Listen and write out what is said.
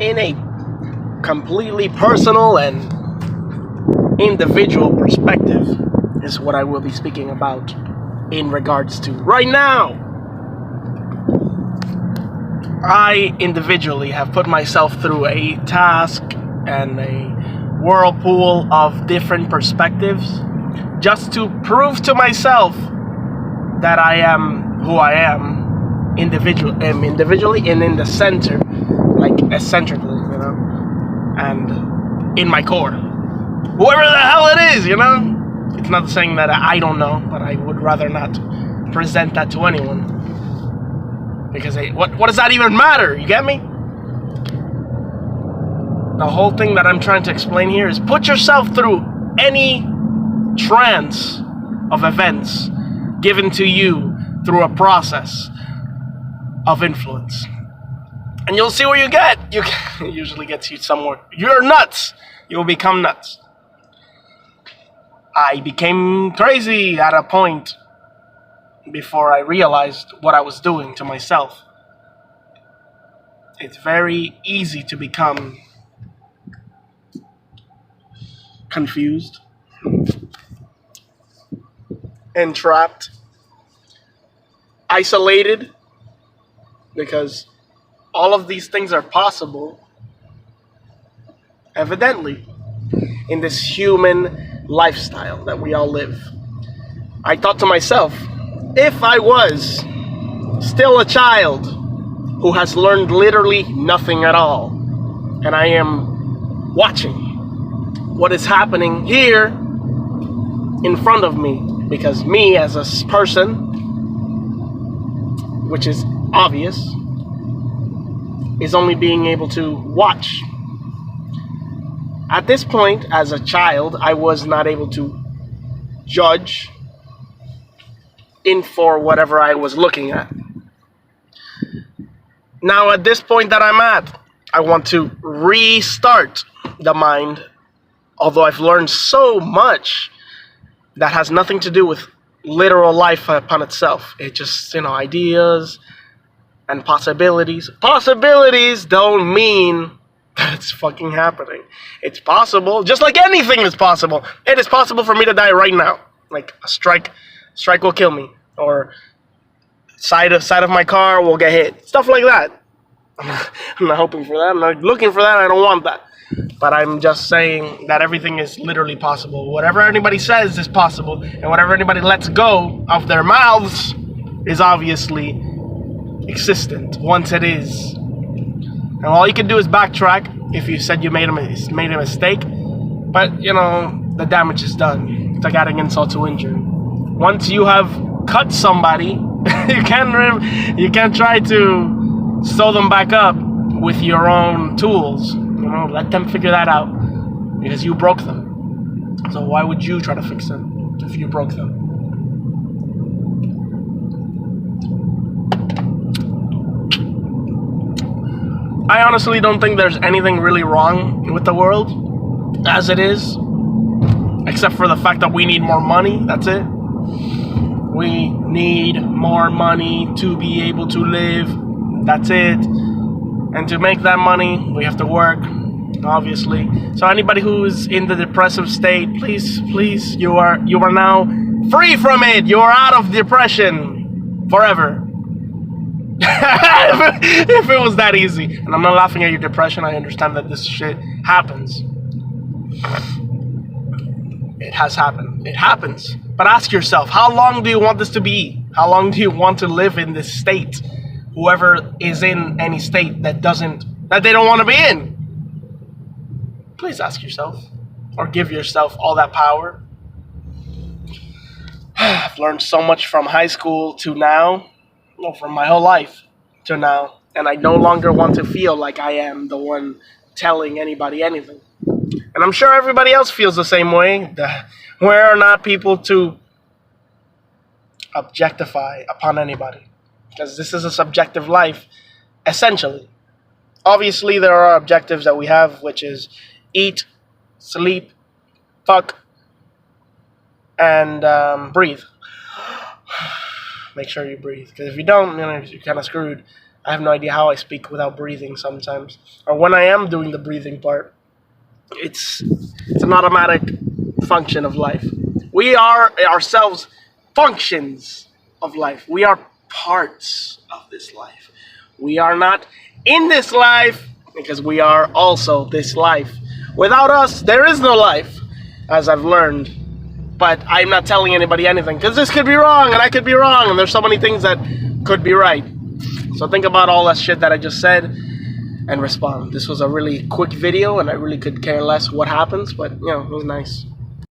in a completely personal and individual perspective is what I will be speaking about in regards to right now. I individually have put myself through a task and a whirlpool of different perspectives just to prove to myself that I am who I am individually and in the center, like eccentrically, and in my core. Whoever the hell it is, It's not saying that I don't know, but I would rather not present that to anyone. Because what does that even matter? You get me? The whole thing that I'm trying to explain here is put yourself through any trance of events given to you through a process of influence. And you'll see where you get. It usually gets you somewhere. You're nuts. You'll become nuts. I became crazy at a point before I realized what I was doing to myself. It's very easy to become confused, entrapped, isolated, because all of these things are possible, evidently, in this human lifestyle that we all live. I thought to myself, if I was still a child who has learned literally nothing at all, and I am watching what is happening here in front of me, because me as a person, which is obvious, is only being able to watch. At this point, as a child, I was not able to judge in for whatever I was looking at. Now, at this point that I'm at, I want to restart the mind, although I've learned so much that has nothing to do with literal life upon itself. It just, ideas and possibilities. Possibilities don't mean that it's fucking happening. It's possible, just like anything is possible. It is possible for me to die right now. Like a strike will kill me, or side of my car will get hit. Stuff like that. I'm not hoping for that. I'm not looking for that. I don't want that. But I'm just saying that everything is literally possible. Whatever anybody says is possible, and whatever anybody lets go of their mouths is obviously existent once it is. And all you can do is backtrack if you said you made a mistake. But, the damage is done. It's like adding insult to injury. Once you have cut somebody, you can't try to sew them back up with your own tools. Let them figure that out, because you broke them. So why would you try to fix them if you broke them? I honestly don't think there's anything really wrong with the world as it is, except for the fact that we need more money. That's it. We need more money to be able to live. That's it. And to make that money, we have to work, obviously. So anybody who is in the depressive state, please, you are now free from it. You are out of depression forever. If it was that easy. And I'm not laughing at your depression. I understand that this shit happens. It has happened. It happens. But ask yourself, how long do you want this to be? How long do you want to live in this state? Whoever is in any state that they don't want to be in. Please ask yourself, or give yourself all that power. I've learned so much from high school to now, from my whole life to now, and I no longer want to feel like I am the one telling anybody anything. And I'm sure everybody else feels the same way. We're not people to objectify upon anybody, because this is a subjective life, essentially. Obviously, there are objectives that we have, which is eat, sleep, fuck, and breathe. Make sure you breathe, because if you don't, you're kind of screwed. I have no idea how I speak without breathing sometimes. Or when I am doing the breathing part, it's an automatic function of life. We are ourselves functions of life. We are parts of this life. We are not in this life because we are also this life. Without us, there is no life, as I've learned. But I'm not telling anybody anything because this could be wrong and I could be wrong, and there's so many things that could be right. So think about all that shit that I just said and respond. This was a really quick video and I really could care less what happens, but you know, it was nice.